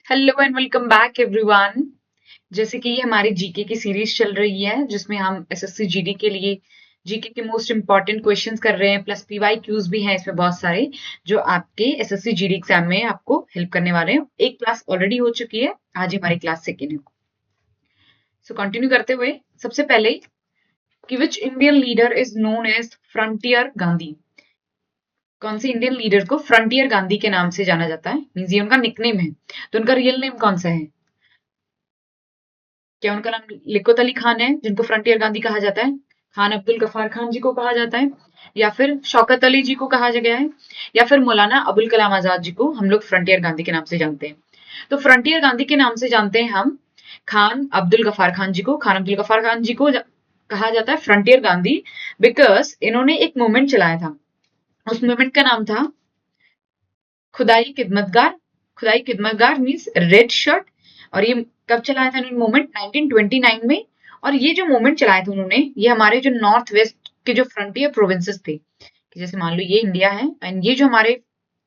Hello and welcome back everyone. जैसे कि ये हमारी जीके की सीरीज चल रही है जिसमें हम एसएससी जीडी के लिए जीके के मोस्ट इंपॉर्टेंट क्वेश्चंस कर रहे हैं, प्लस पीवाई क्यूज भी हैं इसमें बहुत सारे जो आपके एसएससी जीडी एग्जाम में आपको हेल्प करने वाले हैं। एक क्लास ऑलरेडी हो चुकी है, आज हमारी क्लास सेकेंड है। सो कंटिन्यू करते हुए सबसे पहले कि which Indian leader is known as frontier Gandhi. कौन से इंडियन लीडर को फ्रंटियर गांधी के नाम से जाना जाता है? मींस ये उनका निकनेम है, तो उनका रियल नेम कौन सा है? क्या उनका नाम लियाकत अली खान है जिनको फ्रंटियर गांधी कहा जाता है? खान अब्दुल गफ्फार खान जी को कहा जाता है, या फिर शौकत अली जी को कहा गया है, या फिर मौलाना अबुल कलाम आजाद जी को हम लोग फ्रंटियर गांधी के नाम से जानते हैं? तो फ्रंटियर गांधी के नाम से जानते हैं हम खान अब्दुल गफ्फार खान जी को। खान अब्दुल गफ्फार खान जी को कहा जाता है फ्रंटियर गांधी बिकॉज इन्होंने एक मूवमेंट चलाया था। उस मूवमेंट का नाम था खुदाई खिदमतगार। खुदाई खिदमतगार मीन्स रेड शर्ट। और ये कब चलाया था इन्होंने मूवमेंट? 1929 में। और ये जो मूवमेंट चलाया था उन्होंने, ये हमारे जो नॉर्थ वेस्ट के जो फ्रंटियर प्रोविंसेस थे, कि जैसे मान लो ये इंडिया है एंड ये जो हमारे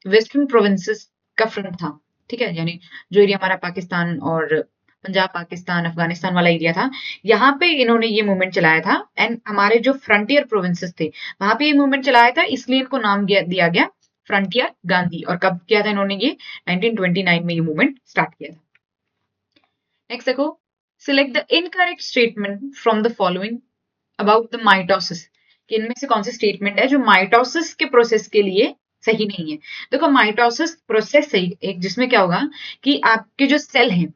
वेस्टर्न प्रोविंसेस का फ्रंट था, ठीक है, यानी जो एरिया हमारा पाकिस्तान और पंजाब, पाकिस्तान, अफगानिस्तान वाला एरिया था, यहाँ पे इन्होंने ये मूवमेंट चलाया था। एंड हमारे जो फ्रंटियर प्रोविंसेस थे वहां पे ये मूवमेंट चलाया था, इसलिए इनको नाम दिया गया फ्रंटियर गांधी। और कब किया था इन्होंने? ये 1929 में ये मूवमेंट स्टार्ट किया था। नेक्स्ट देखो, select the incorrect statement from the following about the mitosis. कि इनमें से कौन सी स्टेटमेंट है जो माइटोसिस के प्रोसेस के लिए सही नहीं है? देखो, माइटोसिस प्रोसेस सही एक जिसमें क्या होगा कि आपके जो सेल है,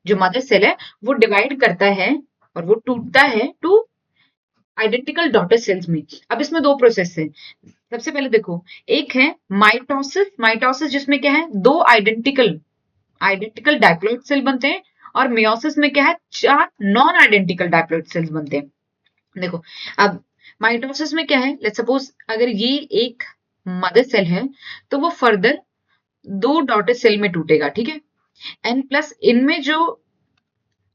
जो मदर सेल है, वो डिवाइड करता है और वो टूटता है टू आइडेंटिकल डॉटर सेल्स में। अब इसमें दो प्रोसेस है। सबसे पहले देखो, एक है माइटोसिस। माइटोसिस जिसमें क्या है, दो आइडेंटिकल आइडेंटिकल डाइप्लॉइड सेल बनते हैं। और मेयोसिस में क्या है, चार नॉन आइडेंटिकल डाइप्लॉइड सेल्स बनते हैं। देखो, अब माइटोसिस में क्या है, लेट्स सपोज अगर ये एक मदर सेल है तो वो फर्दर दो डॉटर सेल में टूटेगा, ठीक है। एंड प्लस इनमें जो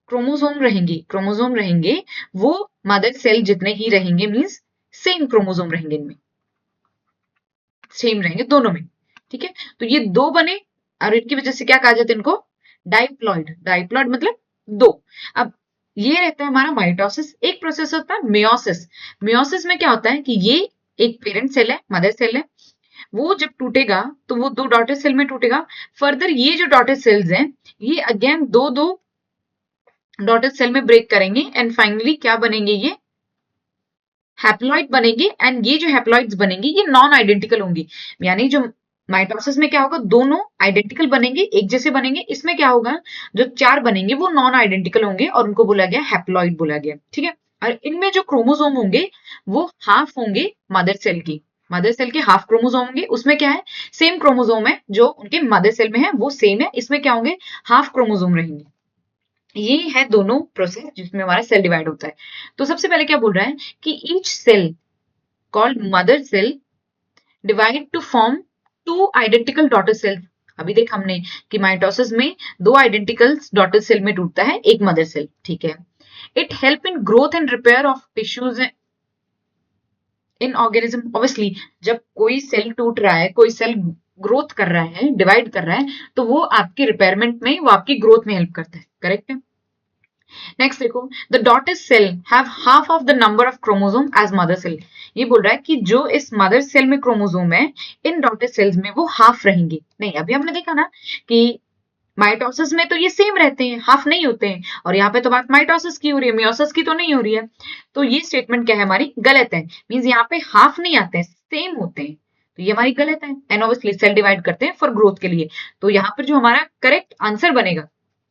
क्रोमोसोम रहेंगे वो मदर सेल जितने ही रहेंगे, मींस सेम क्रोमोसोम रहेंगे, इनमें सेम रहेंगे दोनों में, ठीक है। तो ये दो बने और इनकी वजह से क्या कहा जाता है इनको? डाइप्लॉइड। डाइप्लॉइड मतलब दो। अब ये रहता है हमारा माइटोसिस। एक प्रोसेस होता है मेयोसिस। मेयोसिस में क्या होता है कि ये एक पेरेंट सेल है, मदर सेल है, वो जब टूटेगा तो वो दो डॉटर सेल में टूटेगा। फर्दर ये जो डॉटर सेल्स हैं ये अगेन दो दो डॉटर सेल में ब्रेक करेंगे एंड फाइनली क्या बनेंगे? ये हैप्लॉइड बनेंगे। एंड ये जो हैप्लॉइड्स बनेंगे ये नॉन आइडेंटिकल होंगी। यानी जो माइटोसिस में क्या होगा, दोनों आइडेंटिकल बनेंगे, एक जैसे बनेंगे। इसमें क्या होगा, जो चार बनेंगे वो नॉन आइडेंटिकल होंगे और उनको बोला गया हैप्लॉइड बोला गया, ठीक है। और इनमें जो क्रोमोसोम होंगे वो हाफ होंगे मदर सेल की। मदर सेल के हाफ क्रोमोसोम होंगे, उसमें क्या है, सेम क्रोमोसोम है जो उनके मदर सेल में है वो सेम है। इसमें क्या होंगे, हाफ क्रोमोसोम रहेंगे। ये है दोनों प्रोसेस जिसमें हमारा सेल डिवाइड होता है। तो सबसे पहले क्या बोल रहा है कि each cell called mother cell divide to form two identical daughter cell. अभी देख हमने कि माइटोसिस में दो आइडेंटिकल डॉटर सेल में टूटता है एक मदर सेल, ठीक है। It help in growth and repair of tissues in organism. Obviously जब कोई सेल टूट रहा है, कोई सेल ग्रोथ कर रहा है, डिवाइड कर रहा है, तो वो आपकी रिपेयरमेंट में, वो आपकी ग्रोथ में हेल्प करता है, करेक्ट है। नेक्स्ट देखो, the daughter cell have half of the number of chromosome as mother cell. ये बोल रहा है कि जो इस मदर सेल में क्रोमोसोम है, इन डॉटर सेल्स में वो हाफ रहेंगे। नहीं, अभी हमने देखा ना कि माइटोसिस में तो ये सेम रहते हैं, हाफ नहीं होते हैं। और यहाँ पे तो बात माइटोसिस की हो रही है, मियोसिस की तो नहीं हो रही है। तो ये स्टेटमेंट क्या है हमारी? गलत है। मींस यहाँ पे हाफ नहीं आते हैं, सेम होते हैं। तो ये हमारी गलत है। एंड ऑब्वियसली सेल डिवाइड करते हैं फॉर ग्रोथ के लिए। तो यहाँ पर जो हमारा करेक्ट आंसर बनेगा,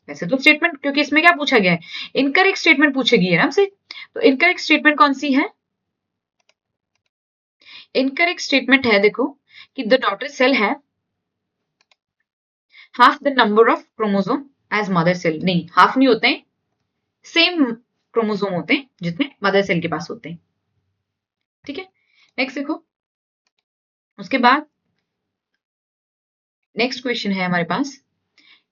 वैसे तो स्टेटमेंट, क्योंकि इसमें क्या पूछा गया है, इनकरेक्ट स्टेटमेंट पूछेगी है ना हमसे। तो इनकरेक्ट स्टेटमेंट कौन सी है? इनकरेक्ट स्टेटमेंट है देखो कि द डॉटर सेल है half the number of chromosome as mother cell. नहीं, हाफ नहीं होते हैं, सेम क्रोमोसोम होते हैं जितने मदर सेल के पास होते हैं, ठीक है। नेक्स्ट देखो, उसके बाद नेक्स्ट क्वेश्चन है हमारे पास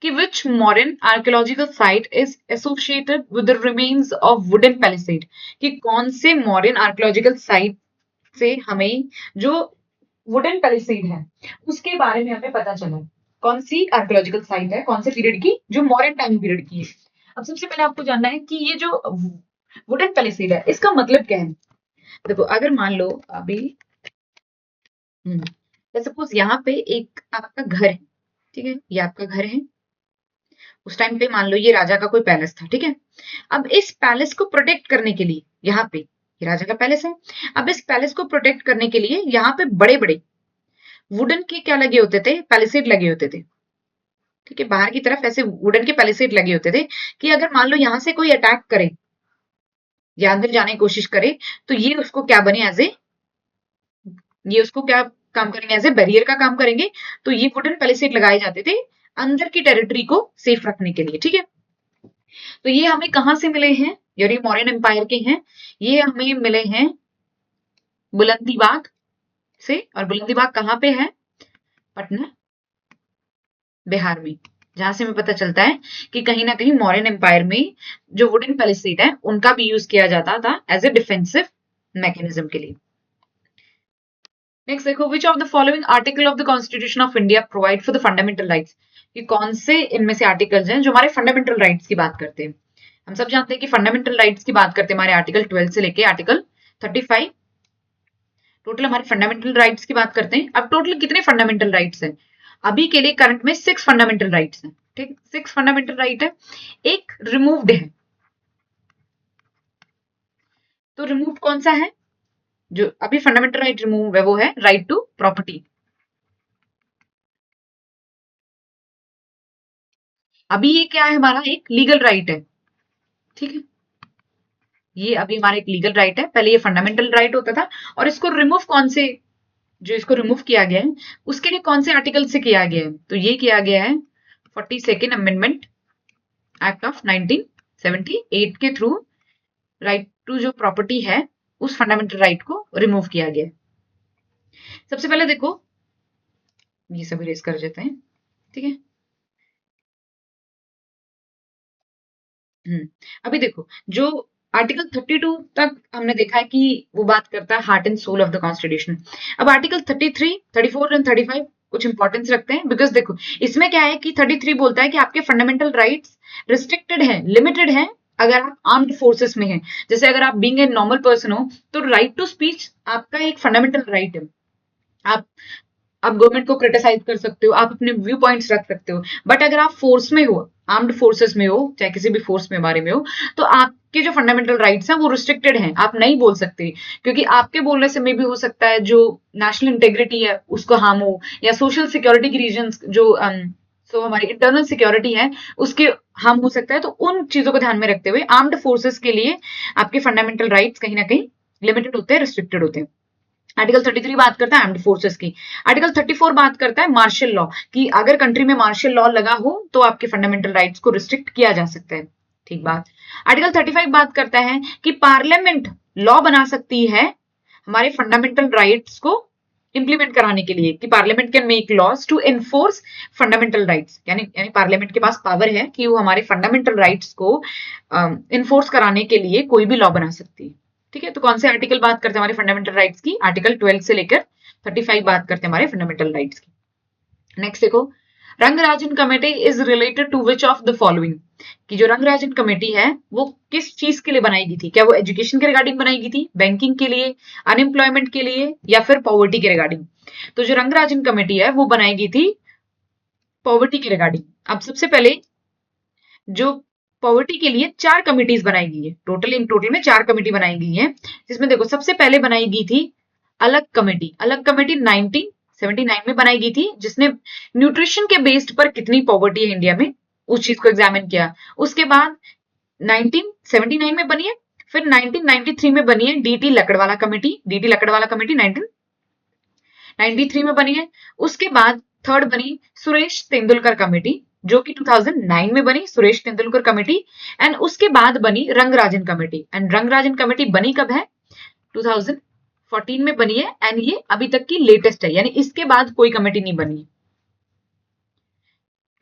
कि which modern archaeological site is associated with the remains of wooden palisade। कि कौन से मॉडर्न आर्कियोलॉजिकल साइट से हमें जो वुडन पैलिसेड है उसके बारे में हमें पता चला। कौन सी आर्कियोलॉजिकल साइट है, कौन से पीरियड की, जो मॉडर्न टाइम पीरियड की है। अब सबसे पहले आपको जानना है कि ये जो वुडन पैलिसेड है इसका मतलब क्या है। देखो अगर मान लो अभी सपोज यहाँ पे एक आपका घर है, ठीक है, ये आपका घर है। उस टाइम पे मान लो ये राजा का कोई पैलेस था, ठीक है। अब इस पैलेस को प्रोटेक्ट करने के लिए यहाँ पे ये राजा का पैलेस है। अब इस पैलेस को प्रोटेक्ट करने के लिए यहाँ पे बड़े बड़े वुडन के क्या लगे होते थे, पैलिसेड लगे होते थे, ठीक है। बाहर की तरफ ऐसे वुडन के पैलिसेड लगे होते थे कि अगर मान लो यहाँ से कोई अटैक करे या अंदर जाने की कोशिश करे तो ये उसको क्या बने, ये उसको क्या काम करेंगे, एज ए बैरियर का काम करेंगे। तो ये वुडन पैलिसेड लगाए जाते थे अंदर की टेरिटरी को सेफ रखने के लिए, ठीक है। तो ये हमें कहां से मिले हैं, ये मौर्यन एम्पायर के हैं। ये हमें मिले हैं बुलंदीबाग से, और बुलंदीबाग कहाँ पे है, पटना बिहार में, जहां से हमें पता चलता है कि कहीं ना कहीं मौर्यन एम्पायर में जो वुडन पैलिसेड है उनका भी यूज किया जाता था एज ए डिफेंसिव मैकेनिज्म के लिए। नेक्स्ट देखो, विच of the following article of the constitution of India provide for the fundamental rights. कि कौन से इनमें से आर्टिकल्स हैं जो हमारे फंडामेंटल राइट्स की बात करते हैं। हम सब जानते हैं कि फंडामेंटल राइट्स की बात करते हैं हमारे आर्टिकल 12 से लेके आर्टिकल 35, टोटल हमारे फंडामेंटल राइट्स की बात करते हैं। अब टोटल कितने फंडामेंटल राइट्स हैं, अभी के लिए करंट में 6 फंडामेंटल राइट्स हैं, ठीक, 6 फंडामेंटल राइट है। एक रिमूव्ड है, तो रिमूव कौन सा है, जो अभी फंडामेंटल राइट रिमूव है वो है राइट टू प्रॉपर्टी। अभी ये क्या है, हमारा एक लीगल राइट है, ठीक है। ये अभी हमारा एक लीगल राइट है, पहले ये फंडामेंटल राइट होता था। और इसको रिमूव कौन से, जो इसको रिमूव किया गया है उसके लिए कौन से आर्टिकल से किया गया है, तो ये किया गया है 42nd अमेंडमेंट एक्ट ऑफ 1978 के थ्रू राइट टू जो प्रॉपर्टी है उस फंडामेंटल राइट को रिमूव किया गया है। सबसे पहले देखो ये सब इरेज कर देते हैं, ठीक है। अभी देखो जो आर्टिकल 32 तक हमने देखा है कि वो बात करता है heart and soul of the constitution. अब आर्टिकल 33, 34 एंड 35 कुछ इंपॉर्टेंस रखते हैं, बिकॉज देखो इसमें क्या है कि 33 बोलता है कि आपके फंडामेंटल राइट्स रिस्ट्रिक्टेड है, लिमिटेड है अगर आप आर्म्ड फोर्सेस में हैं। जैसे अगर आप बीइंग ए नॉर्मल पर्सन हो तो राइट टू स्पीच आपका एक फंडामेंटल राइट है। आप गवर्नमेंट को क्रिटिसाइज कर सकते हो, आप अपने व्यू पॉइंट्स रख सकते हो। बट अगर आप फोर्स में हो, आर्म्ड फोर्सेस में हो, चाहे किसी भी फोर्स में बारे में हो, तो आपके जो फंडामेंटल राइट्स हैं वो रिस्ट्रिक्टेड हैं, आप नहीं बोल सकते। क्योंकि आपके बोलने से मे भी हो सकता है जो नेशनल इंटेग्रिटी है उसको हार्म हो, या सोशल सिक्योरिटी की रीजंस जो हमारी इंटरनल सिक्योरिटी है उसके हार्म हो सकता है। तो उन चीजों को ध्यान में रखते हुए आर्म्ड फोर्सेस के लिए आपके फंडामेंटल राइट्स कहीं ना कहीं लिमिटेड होते हैं, रिस्ट्रिक्टेड होते हैं। आर्टिकल 33 बात करता है आर्म्ड फोर्सेस की। आर्टिकल 34 बात करता है मार्शल लॉ कि अगर कंट्री में मार्शल लॉ लगा हो तो आपके फंडामेंटल राइट्स को रिस्ट्रिक्ट किया जा सकता है, ठीक बात। आर्टिकल 35 बात करता है कि पार्लियामेंट लॉ बना सकती है हमारे फंडामेंटल राइट्स को इंप्लीमेंट कराने के लिए, कि parliament can make laws to enforce fundamental rights, यानी पार्लियामेंट के पास पावर है कि वो हमारे फंडामेंटल राइट्स को इन्फोर्स कराने के लिए कोई भी लॉ बना सकती है, ठीक है। तो कौन से आर्टिकल बात करते हैं हमारे फंडामेंटल राइट्स की, आर्टिकल 12 से लेकर 35 बात करते हैं हमारे फंडामेंटल राइट्स की। नेक्स्ट देखो, Rangarajan committee is related to which of the following. कि जो रंगराजन कमेटी है वो किस चीज के लिए बनाई गई थी, क्या वो एजुकेशन के रिगार्डिंग बनाई गई थी, बैंकिंग के लिए, अनएम्प्लॉयमेंट के लिए, या फिर पॉवर्टी के रिगार्डिंग। तो जो रंगराजन कमेटी है वो बनाई गई थी पॉवर्टी के रिगार्डिंग। अब सबसे पहले जो पॉवर्टी के लिए 4 कमिटीज बनाई गई है, इन टोटल में 4 कमेटी बनाई गई है, जिसमें देखो सबसे पहले बनाई गई थी अलग कमेटी। अलग कमेटी 1979 में बनाई गई थी, जिसने न्यूट्रिशन के बेस्ड पर कितनी पॉवर्टी है इंडिया में उस चीज को एग्जामिन किया। उसके बाद 1979 में बनी है, फिर 1993 में बनी है DT Lakdawala committee. DT Lakdawala committee 1993 में बनी है। उसके बाद थर्ड बनी सुरेश तेंदुलकर कमेटी, जो कि 2009 में बनी, सुरेश तेंदुलकर कमेटी। एंड उसके बाद बनी Rangarajan committee. And Rangarajan committee बनी कब है, 2014 में बनी है। एंड ये अभी तक की लेटेस्ट है, यानी इसके बाद कोई कमेटी नहीं बनी।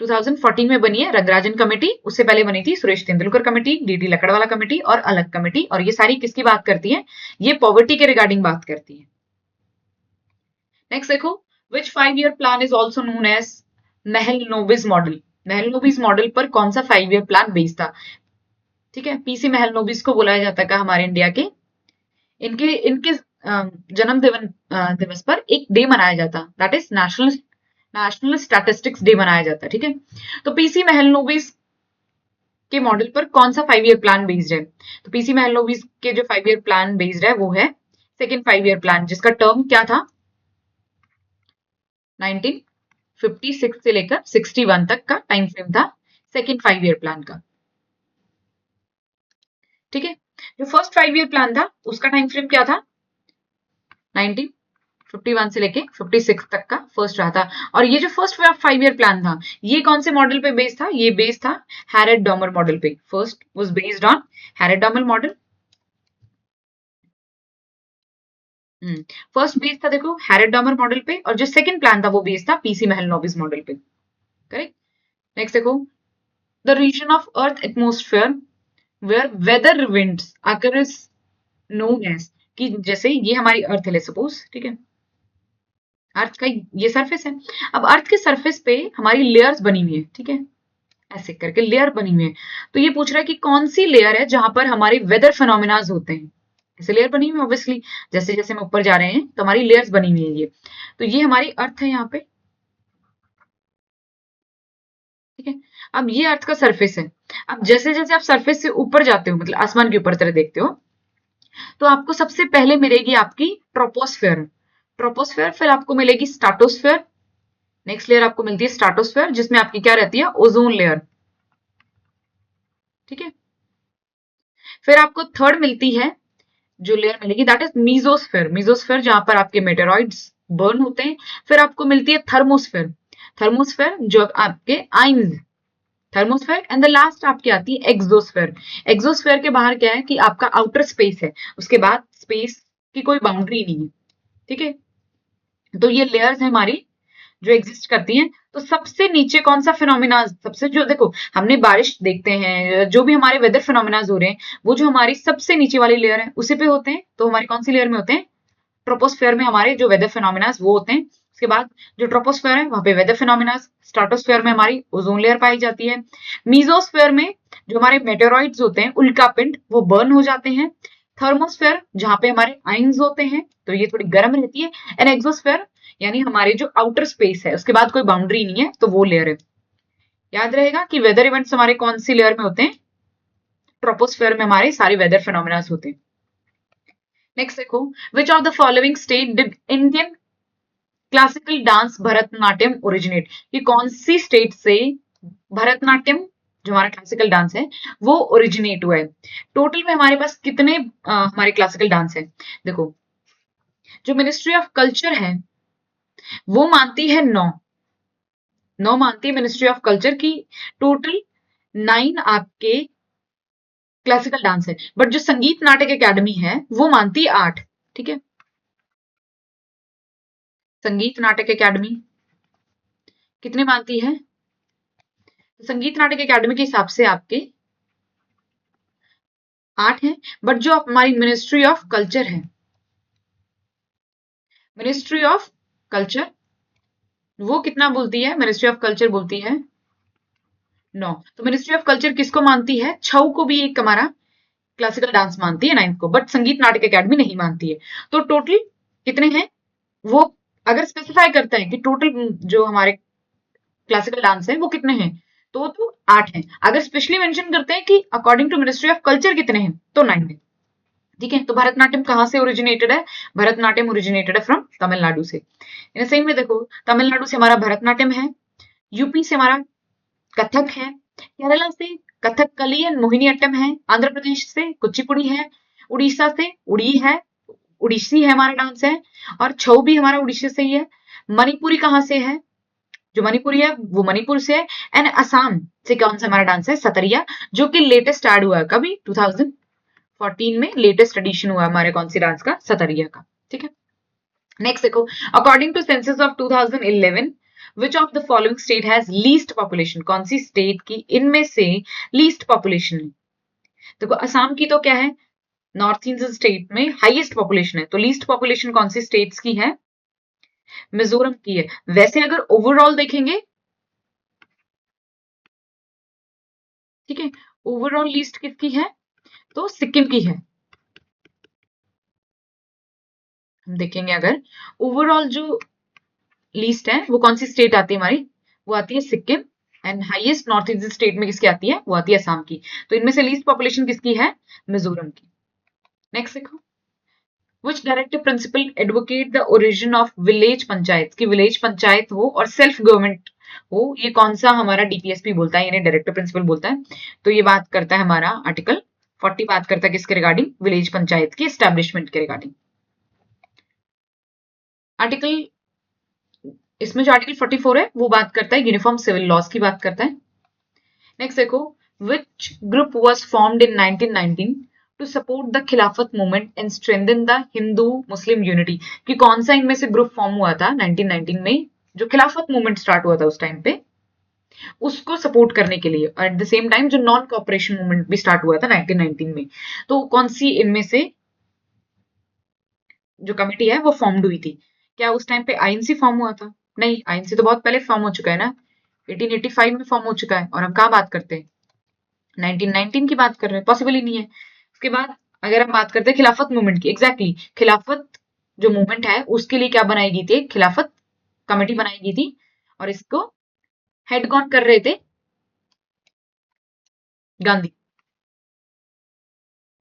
2014 में बनी है रंगराजन कमेटी, उससे पहले बनी थी Suresh Tendulkar committee, DT Lakdawala committee और अलग कमेटी। और ये सारी किसकी बात करती है, ये पॉवर्टी के रिगार्डिंग बात करती है। नेक्स्ट देखो, which 5-year plan is also known as Mahalanobis model. Mahalanobis model पर कौन सा 5 ईयर प्लान बेस्ड था? ठीक है, पीसी महलनोबिस को बुलाया जाता है हमारे इंडिया के, इनके इनके जन्म दिवस पर एक डे मनाया जाता, that is national statistics day मनाया जाता। ठीक है, तो पीसी महलनोबिस के मॉडल पर कौन सा 5 ईयर प्लान बेस्ड है? तो पीसी महलनोबिस के जो 5 ईयर प्लान बेस्ड है वो है सेकेंड 5 ईयर प्लान, जिसका टर्म क्या था? 1956 से लेकर 61 तक का टाइम फ्रेम था सेकेंड 5 ईयर प्लान का। ठीक है, जो फर्स्ट 5 ईयर प्लान था उसका टाइम फ्रेम क्या था? 1951 से लेके 56 तक का फर्स्ट रहा था। और ये जो फर्स्ट 5 ईयर प्लान था ये कौन से मॉडल पे बेस्ड था? ये बेस्ड था हैरेड डॉमर मॉडल पे। First was based on Harrod Domar model. First based था देखो हैरेड डॉमर मॉडल पे, और जो सेकंड प्लान था वो बेस्ड था पीसी महलनोबिस मॉडल पे। करेक्ट। नेक्स्ट देखो, the region of earth atmosphere where weather winds occurs known as, कि जैसे ये हमारी अर्थ है सपोज, ठीक है, अर्थ का ये सरफेस है। अब अर्थ के सरफेस पे हमारी लेयर्स बनी हुई है, ठीक है, ऐसे करके लेयर बनी हुई है। तो ये पूछ रहा है कि कौन सी लेयर है जहां पर हमारे वेदर फिनोमिनाज होते हैं। ऐसे लेयर बनी हुई है ऑब्वियसली, जैसे जैसे हम ऊपर जा रहे हैं तो हमारी लेयर्स बनी हुई है ये। तो ये हमारी अर्थ है यहाँ पे, ठीक है। अब ये अर्थ का सरफेस है। अब जैसे जैसे आप सरफेस से ऊपर जाते हो, मतलब आसमान के ऊपर तरह देखते हो, तो आपको सबसे पहले मिलेगी आपकी ट्रोपोस्फेयर। ट्रोपोस्फेयर, फिर आपको मिलेगी स्ट्रेटोस्फेयर। नेक्स्ट लेयर आपको मिलती है स्ट्रेटोस्फेयर, जिसमें आपकी क्या रहती है? Ozone layer. ठीक है, फिर आपको थर्ड मिलती है जो लेयर मिलेगी दैट इज मीजोस्फेयर। मीजोस्फेयर जहां पर आपके मेटेरॉइड्स बर्न होते हैं। फिर आपको मिलती है थर्मोस्फेयर। थर्मोस्फेयर जो आपके ions, thermosphere. And the last आपकी आती है एक्सोस्फेयर। एक्सोस्फेयर के बाहर क्या है कि आपका आउटर स्पेस है, उसके बाद स्पेस की कोई बाउंड्री नहीं है। ठीक है, तो ये लेयर्स है हमारी जो एग्जिस्ट करती हैं। तो सबसे नीचे कौन सा फिनोमिना, सबसे जो देखो हमने बारिश देखते हैं, जो भी हमारे वेदर फिनोमिनाज हो रहे हैं वो जो हमारी सबसे नीचे वाली लेयर है उसी पे होते हैं। तो हमारी कौन सी लेयर में होते हैं? ट्रोपोस्फेयर में हमारे जो वेदर फिनोमिनाज वो होते हैं। उसके बाद जो ट्रोपोस्फेयर है वहां पे वेदर फिनोमिनाज। स्ट्रेटोस्फेयर में हमारी ओजोन लेयर पाई जाती है। मीजोस्फेयर में जो हमारे मेटेरॉइड्स होते हैं, उल्कापिंड, वो बर्न हो जाते हैं। थर्मोस्फेयर जहां पे हमारे आइंस होते हैं, तो ये थोड़ी गर्म रहती है। एंड एक्सोस्फेयर यानी हमारे जो आउटर स्पेस है उसके बाद कोई बाउंड्री नहीं है, तो वो लेयर है। याद रहेगा कि वेदर इवेंट्स हमारे कौन सी लेयर में होते हैं? ट्रोपोस्फेयर में हमारे सारे वेदर फिनोमिना होते हैं। नेक्स्ट देखो, विच of the following state did Indian classical dance Bharatanatyam originate? ये कौन सी स्टेट से भरतनाट्यम जो हमारा क्लासिकल डांस है वो ओरिजिनेट हुआ है? टोटल में हमारे पास कितने हमारे क्लासिकल डांस है? देखो, जो मिनिस्ट्री ऑफ कल्चर है वो मानती है 9 मानती है मिनिस्ट्री ऑफ कल्चर की। टोटल 9 आपके क्लासिकल डांस है, बट जो संगीत नाटक एकेडमी है वो मानती है 8। ठीक है, संगीत नाटक एकेडमी कितने मानती है? तो संगीत नाटक एकेडमी के हिसाब से आपके 8 है, बट जो हमारी मिनिस्ट्री ऑफ कल्चर है, मिनिस्ट्री ऑफ कल्चर वो कितना बोलती है? मिनिस्ट्री ऑफ कल्चर बोलती है 9। तो मिनिस्ट्री ऑफ कल्चर किसको मानती है? छऊ को भी एक हमारा क्लासिकल डांस मानती है 9 को, बट संगीत नाटक एकेडमी नहीं मानती है। तो टोटल कितने हैं? वो अगर स्पेसिफाई करते हैं कि टोटल जो हमारे क्लासिकल डांस है वो कितने हैं, तो 8 हैं। अगर स्पेशली मेंशन करते हैं कि according to ministry of culture कितने हैं, तो 9 है। ठीक है, तो भरतनाट्यम कहां से ओरिजिनेटेड है? भरतनाट्यम ओरिजिनेटेड है फ्रॉम तमिलनाडु से। सेम में देखो, तमिलनाडु से हमारा भरतनाट्यम है, यूपी से हमारा कथक है, केरला से कथकली एंड मोहिनीअट्टम है, आंध्र प्रदेश से कुचिपुड़ी है, उड़ीसा से उड़ी है, उड़ीसी है हमारा डांस है, और छऊ भी हमारा उड़ीसा से ही है। मणिपुरी कहां से है? जो मणिपुरी है वो मणिपुर से है। एंड असम से कौन सा हमारा डांस है? सतरिया, जो कि लेटेस्ट ऐड हुआ है कभी 2014 में लेटेस्ट एडिशन हुआ हमारे कौन सी डांस का? सतरिया का। ठीक है, नेक्स्ट देखो, according to census of 2011 which of the following state has least population? कौन सी स्टेट की इनमें से लीस्ट पॉपुलेशन है? देखो, असम की तो क्या है, नॉर्थ ईस्ट स्टेट में हाईएस्ट पॉपुलेशन है, तो लीस्ट पॉपुलेशन कौन सी स्टेट्स की है? मिजोरम की है। वैसे अगर ओवरऑल देखेंगे ठीक है, ओवरऑल लिस्ट किसकी है, तो सिक्किम की है। हम देखेंगे अगर ओवरऑल जो लिस्ट है वो कौन सी स्टेट आती है हमारी, वो आती है Sikkim. And highest north east state में किसकी आती है, वो आती है असम की। तो इनमें से लीस्ट पॉपुलेशन किसकी है, मिजोरम की। नेक्स्ट देखो, Which directive principle advocate the origin of village panchayat, की विलेज पंचायत हो और सेल्फ गवर्नमेंट हो, ये कौन सा हमारा डीपीएसपी बोलता है, यानी डायरेक्टिव प्रिंसिपल बोलता है। तो ये बात करता है हमारा आर्टिकल 40, बात करता है किसके रिगार्डिंग, विलेज पंचायत की एस्टेब्लिशमेंट के रिगार्डिंग। आर्टिकल, इसमें जो आर्टिकल 44 है वो बात करता है यूनिफॉर्म सिविल लॉज की बात करता है। नेक्स्ट देखो, which group was formed in 1919 to support the Khilafat movement and strengthen the Hindu Muslim unity, कि कौन सा इनमें से ग्रुप फॉर्म हुआ था 1919 में, जो खिलाफत मूवमेंट स्टार्ट हुआ था उस टाइम पे, उसको सपोर्ट करने के लिए, और एट द सेम टाइम जो नॉन कॉपरेशन मूवमेंट भी स्टार्ट हुआ था 1919 में। तो कौन सी इनमें से जो कमेटी है वो फॉर्म्ड हुई थी। क्या उस टाइम पे आईएनसी फॉर्म हुआ था, नहीं, आईएनसी तो बहुत पहले फॉर्म हो चुका है ना, 1885 में फॉर्म हो चुका है, और हम कहाँ बात करते हैं, 1919 की बात कर रहे हैं, पॉसिबल ही नहीं है। उसके बाद अगर हम बात करते हैं खिलाफत मूवमेंट की, एग्जैक्टली खिलाफत जो मूवमेंट है उसके लिए क्या बनाई गई थी, खिलाफत कमेटी बनाई गई थी, और इसको हेड कौन कर रहे थे, गांधी,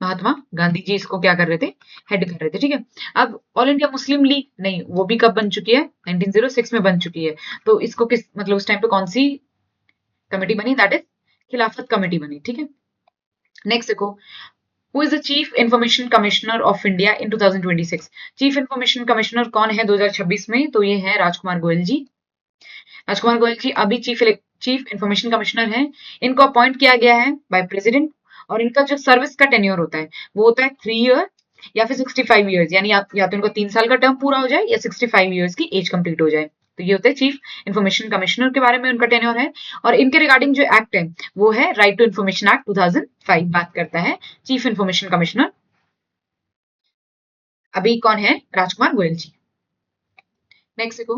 महात्मा गांधी जी इसको क्या कर रहे थे, हेड कर रहे थे। ठीक है, अब ऑल इंडिया मुस्लिम लीग, नहीं, वो भी कब बन चुकी है, 1906 में बन चुकी है। तो इसको किस, मतलब उस टाइम पे कौन सी कमेटी बनी, दैट इज खिलाफत कमेटी बनी। ठीक है, नेक्स्ट देखो, who is the chief information commissioner of India in 2026, chief information commissioner कौन है 2026 में, तो ये है राजकुमार गोयल जी। राजकुमार गोयल जी अभी चीफ इंफॉर्मेशन कमिश्नर हैं। इनको अपॉइंट किया गया है बाय प्रेसिडेंट, और इनका जो सर्विस का टेन्योर होता है वो होता है 3 ईयर या फिर 65 ईयर्स, यानी या तो इनको 3 साल का टर्म पूरा हो जाए या 65 ईयर्स की एज कंप्लीट हो जाए। तो ये होता है चीफ इंफॉर्मेशन कमिश्नर के बारे में उनका टेन्योर है। और इनके रिगार्डिंग जो एक्ट है वो है राइट टू इंफॉर्मेशन एक्ट 2005, बात करता है चीफ इंफॉर्मेशन कमिश्नर अभी कौन है, राजकुमार गोयल जी। नेक्स्ट देखो,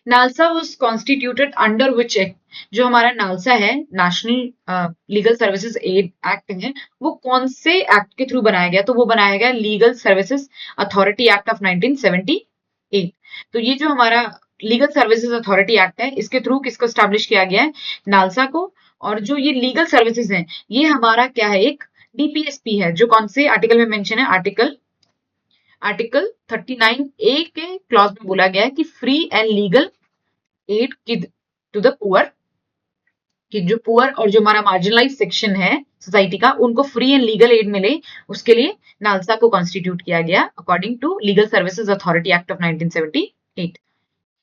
NALSA was constituted under which act, जो हमारा नालसा है, national legal services aid act है, वो कौन से एक्ट के थ्रू बनाया गया, तो वो बनाया गया legal services authority act of 1978। तो ये जो हमारा लीगल सर्विसेज अथॉरिटी एक्ट है, इसके थ्रू किसको स्टैब्लिश किया गया है, नालसा को। और जो ये लीगल सर्विसेज है ये हमारा क्या है, एक डीपीएसपी है, जो कौन से आर्टिकल में मेंशन है, आर्टिकल 39A के क्लॉज में बोला गया है कि free and legal aid to the poor, कि जो पुअर और जो हमारा मार्जिनलाइज सेक्शन है सोसाइटी का, उनको फ्री एंड लीगल एड मिले, उसके लिए नालसा को कॉन्स्टिट्यूट किया गया according to legal services authority act of 1978।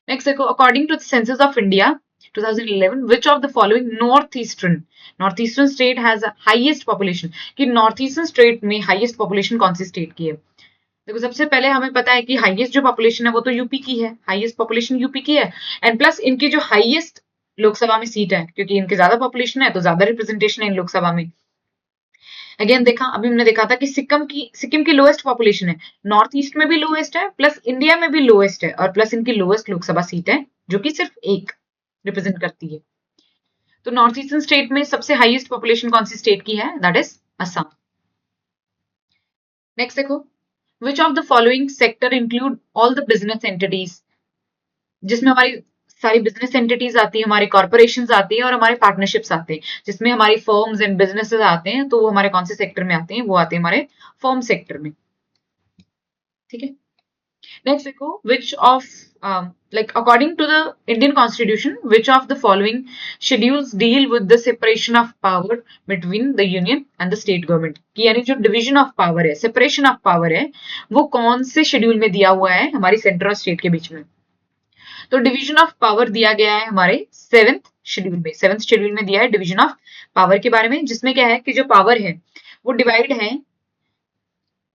Next देखो, according to the census of India 2011, which of the following northeastern state has the highest population, कि नॉर्थ ईस्टर्न स्टेट में highest population कौन सी state की है। देखो, सबसे पहले हमें पता है कि हाईएस्ट जो पॉपुलेशन है वो तो यूपी की है, हाईएस्ट पॉपुलेशन यूपी की है, एंड प्लस इनकी जो हाईएस्ट लोकसभा में सीट है, क्योंकि इनके ज्यादा पॉपुलेशन है तो ज्यादा रिप्रेजेंटेशन है इन लोकसभा में। अगेन देखा, अभी हमने देखा था कि सिक्किम की लोएस्ट पॉपुलेशन है, नॉर्थ ईस्ट में भी लोएस्ट है, प्लस इंडिया में भी लोएस्ट है, और प्लस इनकी लोएस्ट लोकसभा सीट है जो कि सिर्फ एक रिप्रेजेंट करती है। तो नॉर्थ ईस्टर्न स्टेट में सबसे हाईएस्ट पॉपुलेशन कौन सी स्टेट की है, दैट इज असम। नेक्स्ट देखो, which of the following sector include all the business entities, जिसमें हमारी सारी बिजनेस एंटिटीज आती है, हमारे कॉर्पोरेशंस आती है और हमारे पार्टनरशिप्स आते हैं, जिसमें हमारी फर्म्स एंड बिजनेसेस आते हैं, तो वो हमारे कौन से सेक्टर में आते हैं, वो आते हैं हमारे फर्म सेक्टर में। ठीक है, नेक्स्ट देखो, which of like according to the Indian Constitution, which of the following schedules deal with the separation of power between the union and the state government, कि यानी जो डिवीजन ऑफ पावर है, separation of power है, वो कौन से schedule में दिया हुआ है हमारी सेंटर और स्टेट के बीच में। तो डिवीजन ऑफ पावर दिया गया है हमारे 7th शेड्यूल में दिया है डिवीजन ऑफ पावर के बारे में, जिसमें क्या है कि जो पावर है वो डिवाइड है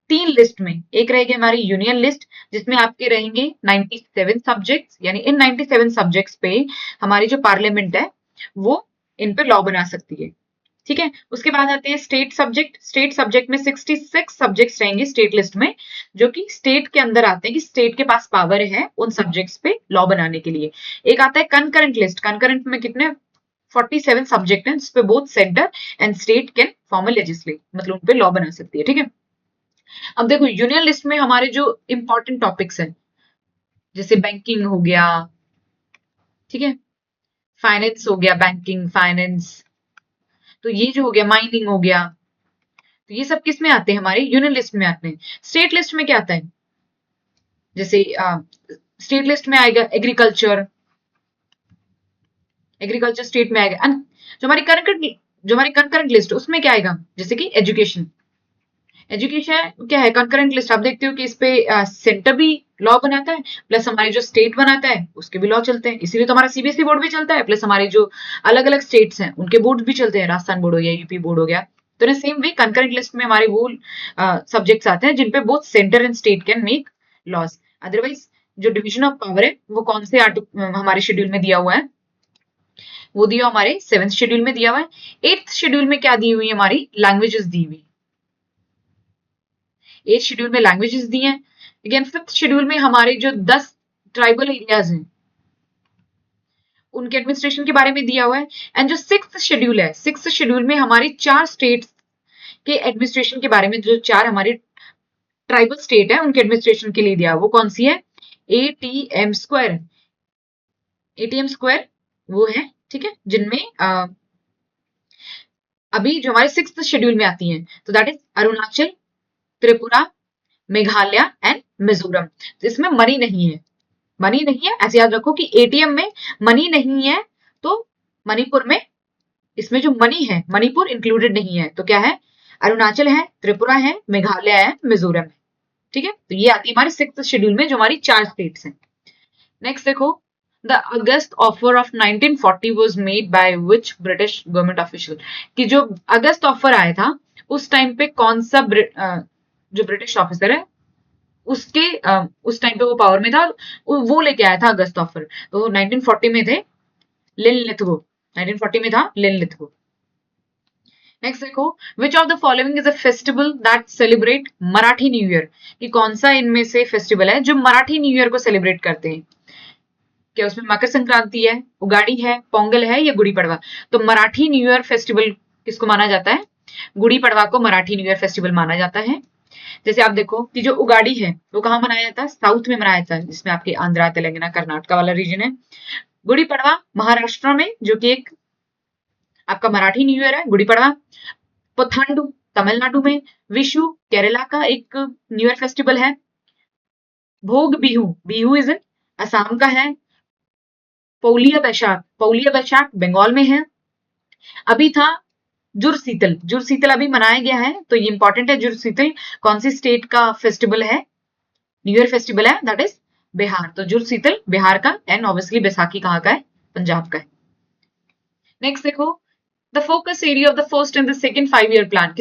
3 लिस्ट में। एक रहेगी हमारी यूनियन लिस्ट, जिसमें आपके रहेंगे 97 सब्जेक्ट्स, यानी इन 97 सब्जेक्ट्स पे हमारी जो पार्लियामेंट है वो इन पे लॉ बना सकती है। ठीक है, उसके बाद आते हैं स्टेट सब्जेक्ट में 66 सब्जेक्ट्स रहेंगे स्टेट लिस्ट में, जो कि स्टेट के अंदर आते हैं, कि स्टेट के पास पावर है उन सब्जेक्ट्स पे लॉ बनाने के लिए। एक आता है कंकरेंट लिस्ट, कंकरेंट में कितने 47 सब्जेक्ट हैं जिसपे both centre and state can form a legislate, मतलब उन पे लॉ बना सकती है, ठीक है। अब देखो यूनियन लिस्ट में हमारे जो इंपॉर्टेंट टॉपिक्स हैं जैसे बैंकिंग हो गया, ठीक है, फाइनेंस हो गया, बैंकिंग फाइनेंस, तो ये जो हो गया माइनिंग हो गया, तो ये सब किस में आते हैं, हमारे यूनियन लिस्ट में आते हैं। स्टेट लिस्ट में क्या आता है, जैसे स्टेट लिस्ट में आएगा एग्रीकल्चर, एग्रीकल्चर स्टेट में आएगा। जो हमारी कंकरेंट लिस्ट उसमें क्या आएगा, जैसे कि एजुकेशन, एजुकेशन क्या है कंकरेंट लिस्ट, आप देखते हो कि इस पे सेंटर भी लॉ बनाता है प्लस हमारे जो स्टेट बनाता है उसके भी लॉ चलते हैं, इसीलिए तो हमारा सीबीएसई बोर्ड भी चलता है, प्लस हमारे जो अलग अलग स्टेट्स हैं उनके बोर्ड भी चलते हैं, राजस्थान बोर्ड हो गया, यूपी बोर्ड हो गया। तो ना सेम वे कंकरेंट लिस्ट में हमारे वो सब्जेक्ट्स आते हैं जिनपे both centre and state can make laws. Otherwise जो डिविजन ऑफ पावर है वो कौन से हमारे शेड्यूल में दिया हुआ है, वो दिया हमारे 7th शेड्यूल में दिया हुआ है। 8th शेड्यूल में क्या दी हुई है, हमारी लैंग्वेजेस दी हुई, 8th शेड्यूल में लैंग्वेजेस दी हैं। अगेन 5th शेड्यूल में हमारे जो 10 ट्राइबल एरियाज हैं उनके एडमिनिस्ट्रेशन के बारे में दिया हुआ है। एंड जो 6th शेड्यूल है, 6th शेड्यूल में हमारी 4 स्टेट्स के एडमिनिस्ट्रेशन के बारे में, जो 4 हमारे ट्राइबल स्टेट है उनके एडमिनिस्ट्रेशन के लिए दिया, वो कौन सी है, एटीएम स्क्वायर, एटीएम स्क्वायर वो है, ठीक है, जिनमें अभी जो हमारे 6th शेड्यूल में आती हैं, तो that is Arunachal, Tripura, Meghalaya and Mizoram. तो इसमें मनी नहीं है, मनी नहीं है, ऐसे याद रखो कि एटीएम में मनी नहीं है, तो मणिपुर में इसमें जो मनी है मणिपुर इंक्लूडेड नहीं है, तो क्या है, अरुणाचल है, त्रिपुरा है, मेघालय है, मिजोरम है, ठीक है। तो ये आती है हमारे 6th शेड्यूल में जो हमारी 4 स्टेट्स हैं। नेक्स्ट देखो, the August offer of 1940 was made by which British government official, कि जो अगस्त ऑफर आया था उस टाइम पे कौन सा जो ब्रिटिश ऑफिसर है उसके उस टाइम पे वो पावर में था, वो लेके आया था अगस्त ऑफर, तो 1940 में थे लिन लिथगो, 1940 में था लिन लिथगो। नेक्स्ट देखो, विच of the following is a festival that celebrate Marathi new year, कि कौन सा इनमें से फेस्टिवल है जो मराठी न्यू ईयर को सेलिब्रेट करते हैं, क्या उसमें मकर संक्रांति है, उगाड़ी है, पोंगल है या गुड़ी पड़वा। तो मराठी न्यू ईयर फेस्टिवल किसको माना जाता है, गुड़ी पड़वा को मराठी न्यू ईयर फेस्टिवल माना जाता है। जैसे आप देखो कि जो उगाड़ी है वो कहाँ मनाया जाता है, साउथ में मनाया जाता है, जिसमें आपके आंध्रा, तेलंगाना, कर्नाटका वाला रीजन है। गुड़ी पड़वा महाराष्ट्र में, जो कि एक आपका मराठी न्यू ईयर है गुड़ी पड़वा। पुथांडु तमिलनाडु में, विशु केरला का एक न्यू ईयर फेस्टिवल है। भोग बिहू, बिहू इज इन असम का है। पौलिया बैशाख बंगाल में है। अभी था जुड़शीतल, जुड़शीतल अभी मनाया गया है, तो ये इंपॉर्टेंट है। जुड़शीतल कौन सी स्टेट का फेस्टिवल है, न्यू ईयर फेस्टिवल है, दैट इज बिहार। तो जुड़शीतल बिहार का, एंड ऑब्वियसली बैसाखी कहाँ का है, पंजाब का है। नेक्स्ट देखो, the focus area of the first and the second 5 year plan,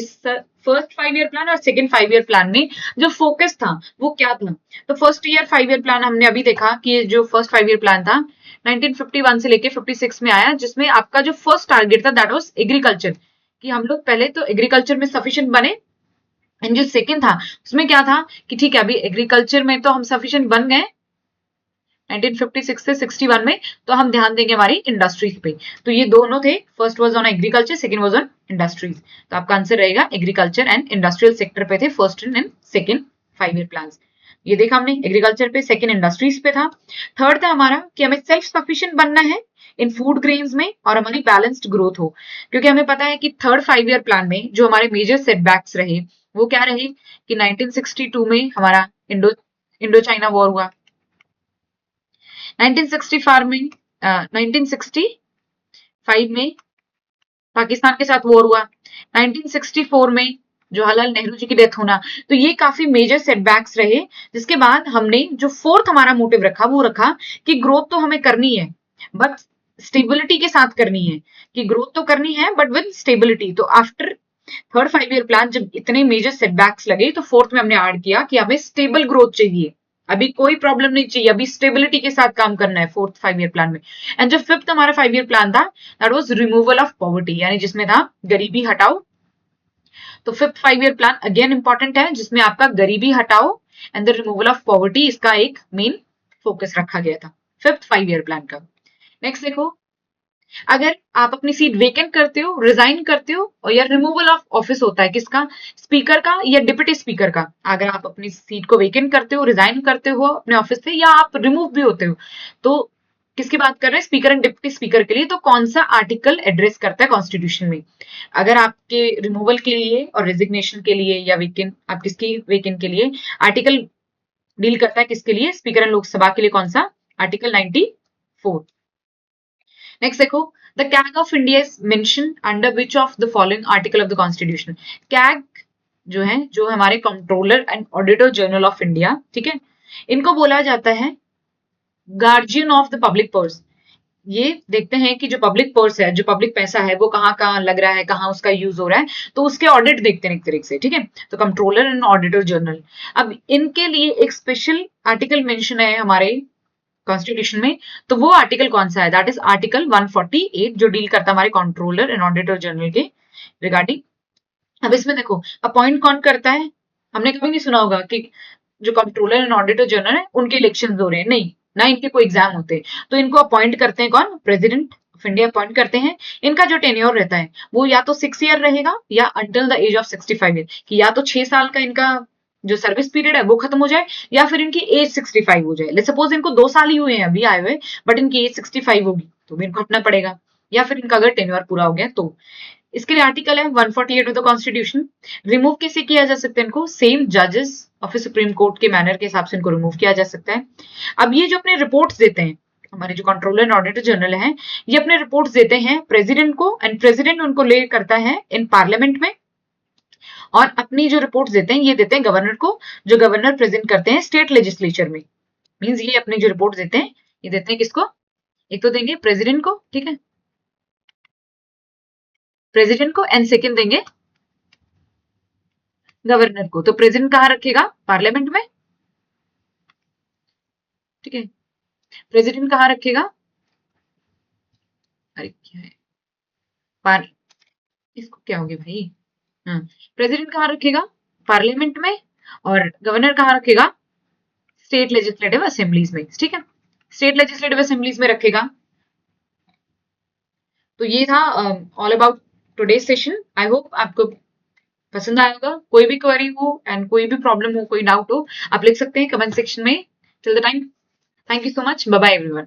first 5 year plan और सेकंड 5 ईयर प्लान में जो फोकस था वो क्या था। तो फर्स्ट ईयर 5 ईयर प्लान हमने अभी देखा कि जो फर्स्ट 5 ईयर प्लान था 1951 से लेके 56 में आया, जिसमें आपका जो फर्स्ट टारगेट था दैट वाज एग्रीकल्चर, कि हम लोग पहले तो एग्रीकल्चर में सफिशिएंट बने। एंड जो सेकंड था उसमें क्या था कि ठीक है अभी एग्रीकल्चर में तो हम सफिशिएंट बन गए 1956 से 61 में, तो हम ध्यान देंगे हमारी इंडस्ट्रीज पे। तो ये दोनों थे, first was on agriculture, second was on industries. तो आपका आंसर रहेगा एग्रीकल्चर एंड इंडस्ट्रियल सेक्टर पे थे first and second 5 year plans. ये देखा हमने, एग्रीकल्चर पे, सेकंड इंडस्ट्रीज पे था। थर्ड था हमारा कि हमें सेल्फ सफिशिएंट बनना है इन फूड ग्रेन्स में और हमारी बैलेंस्ड ग्रोथ हो, क्योंकि हमें पता है कि थर्ड 5 ईयर प्लान में जो हमारे मेजर सेटबैक्स रहे वो क्या रहे कि 1962 में हमारा इंडो चाइना वॉर हुआ, 1965 में पाकिस्तान के साथ वॉर हुआ, 1964 में जवाहरलाल नेहरू जी की डेथ होना। तो ये काफी मेजर सेटबैक्स रहे, जिसके बाद हमने जो फोर्थ हमारा मोटिव रखा वो रखा कि ग्रोथ तो हमें करनी है बट स्टेबिलिटी के साथ करनी है, कि ग्रोथ तो करनी है बट विद स्टेबिलिटी। तो आफ्टर थर्ड 5 ईयर प्लान जब इतने मेजर सेटबैक्स लगे तो फोर्थ में हमने ऐड किया कि हमें स्टेबल ग्रोथ चाहिए, अभी कोई प्रॉब्लम नहीं चाहिए, अभी स्टेबिलिटी के साथ काम करना है फोर्थ 5 ईयर प्लान में। एंड जो फिफ्थ हमारा 5 ईयर प्लान था that was removal of poverty, यानी जिसमें था गरीबी हटाओ। तो fifth 5 year plan again important है, जिसमें आपका गरीबी हटाओ and the removal of poverty, इसका एक मेन फोकस रखा गया था फिफ्थ 5 ईयर प्लान का। नेक्स्ट देखो, अगर आप अपनी सीट वेकेंट करते हो, रिजाइन करते हो, और या रिमूवल ऑफ ऑफिस होता है किसका, स्पीकर का या डिप्टी स्पीकर का। अगर आप अपनी सीट को वेकेंट करते हो, रिजाइन करते हो अपने ऑफिस से, या आप रिमूव भी होते हो, तो किसकी बात कर रहे हैं, स्पीकर एंड डिप्टी स्पीकर के लिए। तो कौन सा आर्टिकल एड्रेस करता है कॉन्स्टिट्यूशन में? अगर आपके रिमूवल के लिए और रेजिग्नेशन के लिए या वेकेंट, आप किसकी वेकेंट के लिए आर्टिकल डील करता है, किसके लिए, स्पीकर एंड लोकसभा के लिए, कौन सा, आर्टिकल 94। नेक्स्ट देखो, the CAG of India is mention under which of the following article of the constitution. CAG जो है, जो हमारे controller and auditor general of India, ठीक है, इनको बोला जाता है guardian of the public purse. ये देखते हैं कि जो पब्लिक पर्स है, जो पब्लिक पैसा है, वो कहाँ कहाँ लग रहा है, कहाँ उसका यूज हो रहा है, तो उसके ऑडिट देखते हैं एक तरीके से, ठीक है। तो कंट्रोलर एंड ऑडिटर जनरल, अब इनके लिए एक स्पेशल आर्टिकल मेंशन है हमारे कॉन्स्टिट्यूशन में, तो वो आर्टिकल कौन सा है, दैट इज आर्टिकल 148, जो डील करता है हमारे कंट्रोलर एंड ऑडिटर जनरल के रिगार्डिंग। अब इसमें देखो, अपॉइंट कौन करता है, हमने कभी नहीं सुना होगा कि जो कंट्रोलर एंड ऑडिटर जनरल है उनके इलेक्शन हो रहे हैं, नहीं, ना इनके कोई एग्जाम होते। तो इनको अपॉइंट करते हैं कौन, प्रेसिडेंट ऑफ इंडिया अपॉइंट करते हैं। इनका जो टेन्योर रहता है वो या तो 6 ईयर रहेगा, या until the age of 65 year, कि या तो 6 साल का इनका जो सर्विस पीरियड है वो खत्म हो जाए, या फिर इनकी एज 65 हो जाए। लेट्स सपोज इनको 2 साल ही हुए हैं अभी आए हुए, बट इनकी एज 65 होगी, तो भी इनको अपना पड़ेगा, या फिर इनका अगर टेन्योर पूरा हो गया तो। इसके लिए आर्टिकल है 148 ऑफ द कॉन्स्टिट्यूशन। रिमूव कैसे किया जा सकता है इनको, सेम जजेस ऑफ सुप्रीम कोर्ट के मैनर के हिसाब से इनको रिमूव किया जा सकता है। अब ये जो अपने रिपोर्ट्स देते हैं, हमारे जो कंट्रोलर एंड ऑडिटर जनरल हैं, ये अपने रिपोर्ट्स देते हैं प्रेसिडेंट को, एंड प्रेसिडेंट उनको ले करता है इन पार्लियामेंट में, और अपनी जो रिपोर्ट्स देते हैं ये देते हैं गवर्नर को, जो गवर्नर प्रेजेंट करते हैं स्टेट लेजिस्लेचर में। मींस ये अपनी जो रिपोर्ट देते हैं, ये देते हैं किसको, एक तो देंगे प्रेसिडेंट को, ठीक है, प्रेसिडेंट को, एंड सेकंड देंगे गवर्नर को। तो प्रेसिडेंट कहाँ रखेगा, पार्लियामेंट में, ठीक है, प्रेसिडेंट कहाँ रखेगा, अरे क्या है, पार इसको क्या हो गया भाई, हाँ, प्रेसिडेंट कहाँ रखेगा, पार्लियामेंट में, और गवर्नर कहाँ रखेगा, स्टेट लेजिस्लेटिव असेंबलीज में, ठीक है, स्टेट लेजिस्लेटिव असेंबलीज में रखेगा। तो ये था all about today session. I hope आपको पसंद आया होगा। कोई भी क्वेरी हो एंड कोई भी प्रॉब्लम हो, कोई डाउट हो, आप लिख सकते हैं कमेंट सेक्शन में। Till the time, thank you so much, bye bye everyone.